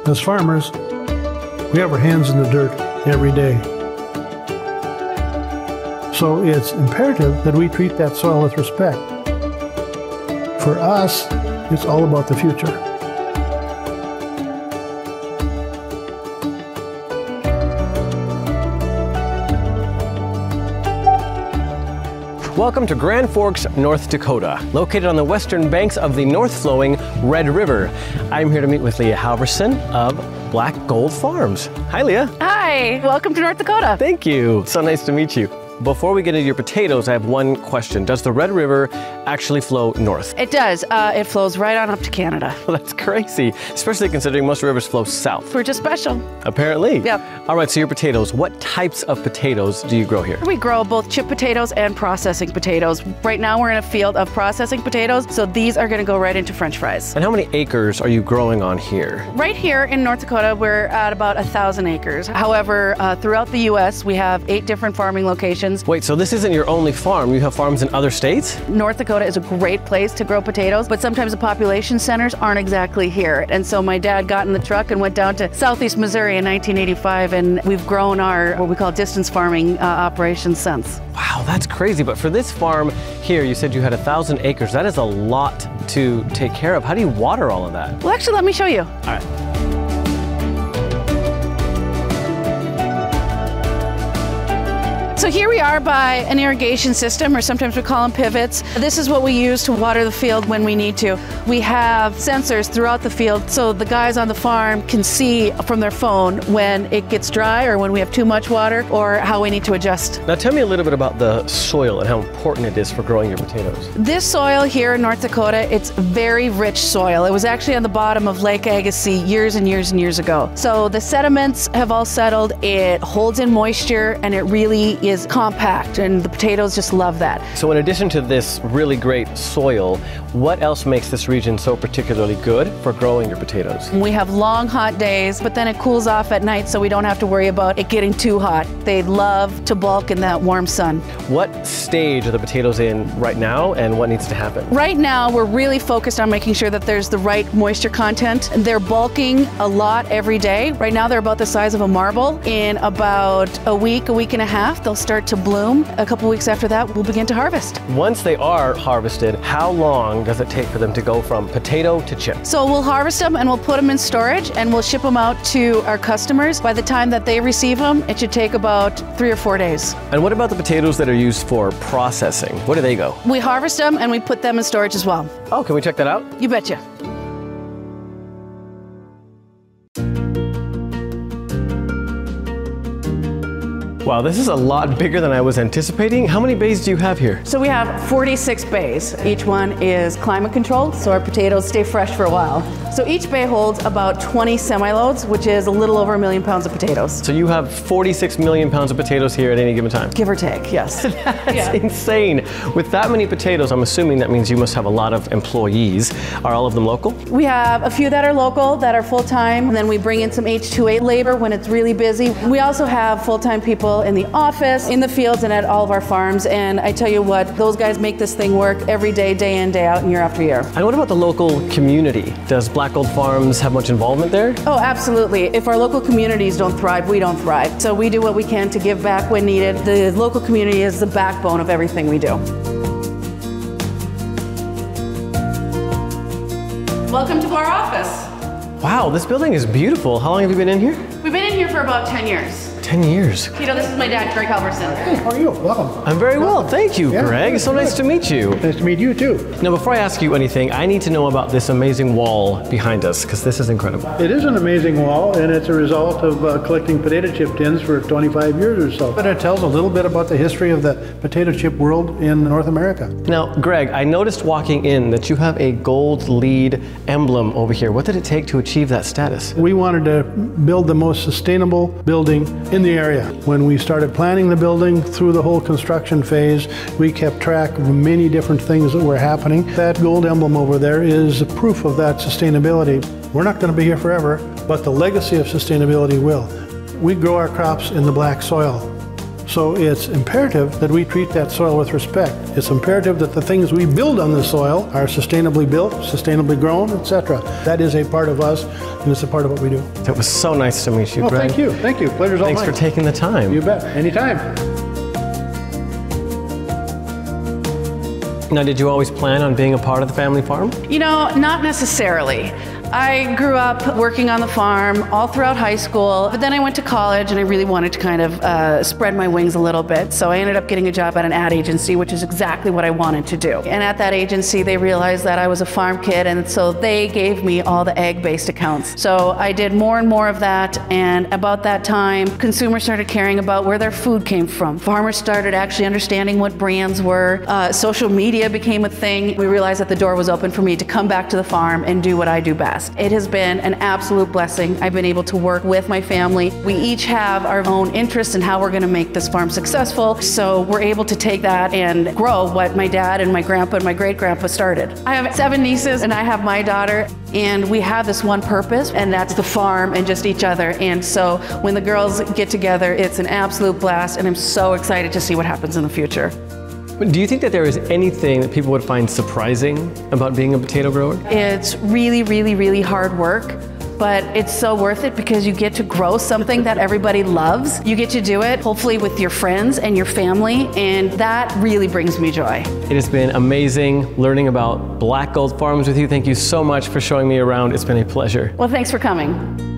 As farmers, we have our hands in the dirt every day. So it's imperative that we treat that soil with respect. For us, it's all about the future. Welcome to Grand Forks, North Dakota, located on the western banks of the north-flowing Red River. I'm here to meet with Leah Halverson of Black Gold Farms. Hi, Leah. Hi, welcome to North Dakota. Thank you. So nice to meet you. Before we get into your potatoes, I have one question. Does the Red River actually flow north? It does. It flows right on up to Canada. Well, that's crazy, especially considering most rivers flow south. We're just special. Apparently. Yep. All right, so your potatoes, what types of potatoes do you grow here? We grow both chip potatoes and processing potatoes. Right now we're in a field of processing potatoes, so these are going to go right into French fries. And how many acres are you growing on here? Right here in North Dakota, we're at about 1,000 acres. However, throughout the U.S., we have 8 different farming locations. Wait, so this isn't your only farm? You have farms in other states? North Dakota is a great place to grow potatoes, but sometimes the population centers aren't exactly here. And so my dad got in the truck and went down to Southeast Missouri in 1985, and we've grown our, what we call distance farming operations since. Wow, that's crazy. But for this farm here, you said you had 1,000 acres. That is a lot to take care of. How do you water all of that? Well, actually, let me show you. All right. So here we are by an irrigation system, or sometimes we call them pivots. This is what we use to water the field when we need to. We have sensors throughout the field so the guys on the farm can see from their phone when it gets dry or when we have too much water or how we need to adjust. Now tell me a little bit about the soil and how important it is for growing your potatoes. This soil here in North Dakota, it's very rich soil. It was actually on the bottom of Lake Agassiz years and years and years ago. So the sediments have all settled, it holds in moisture, and it really is compact, and the potatoes just love that. So in addition to this really great soil, what else makes this region so particularly good for growing your potatoes? We have long hot days, but then it cools off at night so we don't have to worry about it getting too hot. They love to bulk in that warm sun. What stage are the potatoes in right now, and what needs to happen? Right now we're really focused on making sure that there's the right moisture content. They're bulking a lot every day. Right now they're about the size of a marble. In about a week and a half, they'll start to bloom. A couple weeks after that, we'll begin to harvest. Once they are harvested, how long does it take for them to go from potato to chip? So we'll harvest them and we'll put them in storage and we'll ship them out to our customers. By the time that they receive them, it should take about 3 or 4 days. And what about the potatoes that are used for processing? Where do they go? We harvest them and we put them in storage as well. Oh, can we check that out? You betcha. Wow, this is a lot bigger than I was anticipating. How many bays do you have here? So we have 46 bays. Each one is climate controlled, so our potatoes stay fresh for a while. So each bay holds about 20 semi-loads, which is a little over 1 million pounds of potatoes. So you have 46 million pounds of potatoes here at any given time? Give or take, yes. That's insane. With that many potatoes, I'm assuming that means you must have a lot of employees. Are all of them local? We have a few that are local, that are full-time, and then we bring in some H-2A labor when it's really busy. We also have full-time people in the office, in the fields, and at all of our farms. And I tell you what, those guys make this thing work every day, day in, day out, and year after year. And what about the local community? Does Black Gold Farms have much involvement there? Oh, absolutely. If our local communities don't thrive, we don't thrive. So we do what we can to give back when needed. The local community is the backbone of everything we do. Welcome to our office. Wow, this building is beautiful. How long have you been in here? We've been in here for about 10 years. 10 years. You know, this is my dad, Greg Halverson. Hey, how are you? Welcome. I'm very well, thank you, Greg. Good, So good. nice to meet you. Nice to meet you too. Now, before I ask you anything, I need to know about this amazing wall behind us, because this is incredible. It is an amazing wall, and it's a result of collecting potato chip tins for 25 years or so. But it tells a little bit about the history of the potato chip world in North America. Now, Greg, I noticed walking in that you have a gold lead emblem over here. What did it take to achieve that status? We wanted to build the most sustainable building in the area. When we started planning the building through the whole construction phase, we kept track of many different things that were happening. That gold emblem over there is proof of that sustainability. We're not going to be here forever, but the legacy of sustainability will. We grow our crops in the black soil. So it's imperative that we treat that soil with respect. It's imperative that the things we build on the soil are sustainably built, sustainably grown, etc. That is a part of us, and it's a part of what we do. It was so nice to meet you, Oh, Greg. thank you. Thank you. Pleasure's all mine. Thanks for taking the time. You bet. Anytime. Now, did you always plan on being a part of the family farm? You know, not necessarily. I grew up working on the farm all throughout high school, but then I went to college and I really wanted to kind of spread my wings a little bit. So I ended up getting a job at an ad agency, which is exactly what I wanted to do. And at that agency, they realized that I was a farm kid, and so they gave me all the egg-based accounts. So I did more and more of that, and about that time, consumers started caring about where their food came from. Farmers started actually understanding what brands were. Social media became a thing. We realized that the door was open for me to come back to the farm and do what I do best. It has been an absolute blessing. I've been able to work with my family. We each have our own interests in how we're going to make this farm successful, so we're able to take that and grow what my dad and my grandpa and my great-grandpa started. I have 7 nieces and I have my daughter, and we have this one purpose, and that's the farm and just each other. And so when the girls get together, it's an absolute blast, and I'm so excited to see what happens in the future. Do you think that there is anything that people would find surprising about being a potato grower? It's really, really, really hard work, but it's so worth it because you get to grow something that everybody loves. You get to do it, hopefully with your friends and your family, and that really brings me joy. It has been amazing learning about Black Gold Farms with you. Thank you so much for showing me around. It's been a pleasure. Well, thanks for coming.